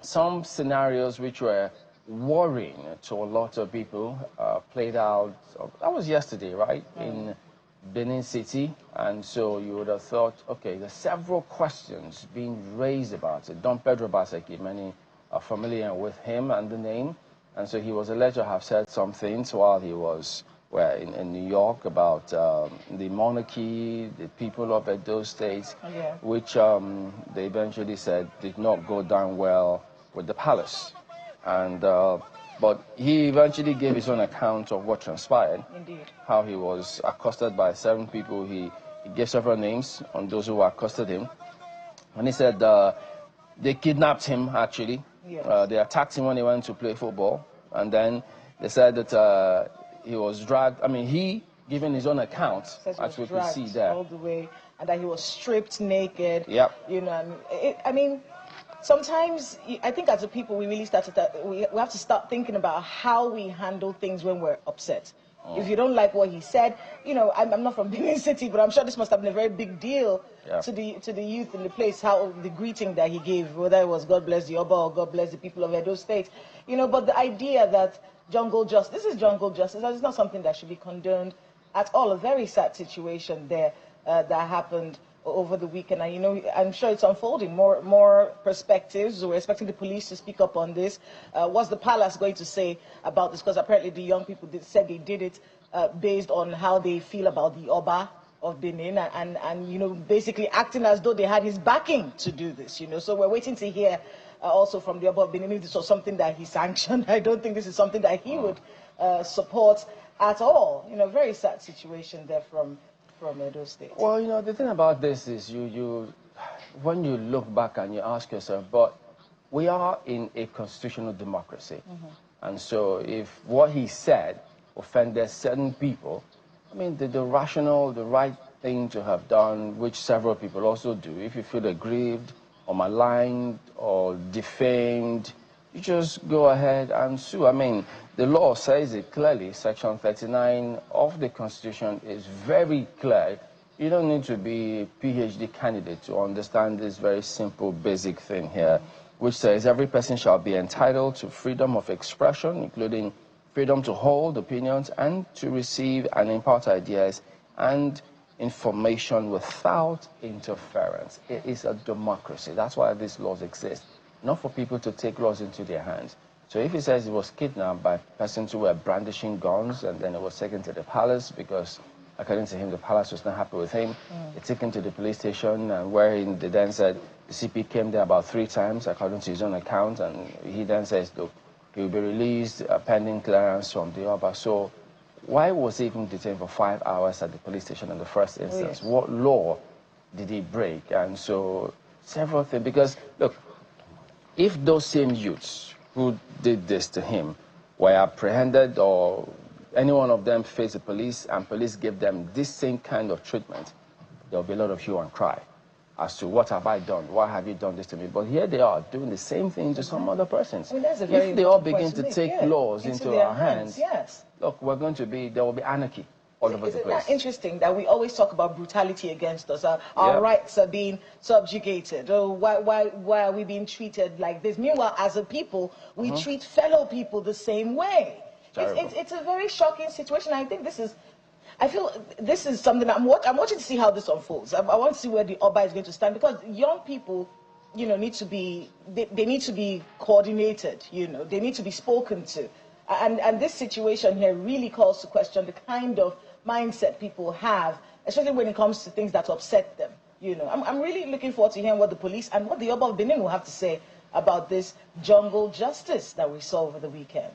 some scenarios which were worrying to a lot of people played out. That was yesterday, right? In Benin City. And so you would have thought, okay, there's several questions being raised about it. Don Pedro Obaseki, many are familiar with him and the name. And so he was alleged to have said some things while he was in New York about the monarchy, the people of those states, which they eventually said did not go down well with the palace. And but he eventually gave his own account of what transpired. Indeed. How he was accosted by 7 people. He gave several names on those who accosted him. And he said they kidnapped him, actually. Yes. They attacked him when he went to play football. And then they said that he was dragged. I mean, he, given his own account, as we could see there. All the way, and that he was stripped naked. Yep. You know, I mean, sometimes I think as a people we really we have to start thinking about how we handle things when we're upset. If you don't like what he said, you know, I'm not from Benin City, but I'm sure this must have been a very big deal to the youth in the place, how the greeting that he gave, whether it was God bless the Oba or God bless the people of Edo State, you know, but the idea that jungle justice, this is jungle justice, it's not something that should be condoned at all. A very sad situation there that happened over the weekend, and you know, I'm sure it's unfolding more perspectives. We're expecting the police to speak up on this. What's the palace going to say about this? Because apparently the young people said they did it based on how they feel about the Oba of Benin, and you know, basically acting as though they had his backing to do this. You know, so we're waiting to hear also from the Oba of Benin if this was something that he sanctioned. I don't think this is something that he would support at all. You know, very sad situation there from Edo State. Well, you know, the thing about this is when you look back and you ask yourself, but we are in a constitutional democracy. And so if what he said offended certain people, I mean, the right thing to have done, which several people also do, if you feel aggrieved or maligned or defamed, you just go ahead and sue. I mean, the law says it clearly. Section 39 of the Constitution is very clear. You don't need to be a PhD candidate to understand this very simple, basic thing here, which says every person shall be entitled to freedom of expression, including freedom to hold opinions and to receive and impart ideas and information without interference. It is a democracy. That's why these laws exist. Not for people to take laws into their hands. So if he says he was kidnapped by persons who were brandishing guns and then it was taken to the palace because, according to him, the palace was not happy with him, they took him to the police station and where they then said the CP came there about 3 times, according to his own account, and he then says, look, he will be released pending clearance from the Oba. So why was he even detained for 5 hours at the police station in the first instance? What law did he break? And so several things, because, look, if those same youths who did this to him were apprehended or any one of them faced the police and police gave them this same kind of treatment, there will be a lot of hue and cry as to what have I done? Why have you done this to me? But here they are doing the same thing to some other persons. I mean, that's a very if they all begin to take laws into our hands, yes. Look, there will be anarchy all over the place. Isn't that interesting that we always talk about brutality against us? Our rights are being subjugated. Oh, why are we being treated like this? Meanwhile, as a people, we treat fellow people the same way. It's a very shocking situation. I feel this is something I'm watching to see how this unfolds. I want to see where the Oba is going to stand, because young people, you know, need to be they need to be coordinated. You know, they need to be spoken to, and this situation here really calls to question the kind of mindset people have, especially when it comes to things that upset them. You know, I'm really looking forward to hearing what the police and what the Oba of Benin will have to say about this jungle justice that we saw over the weekend.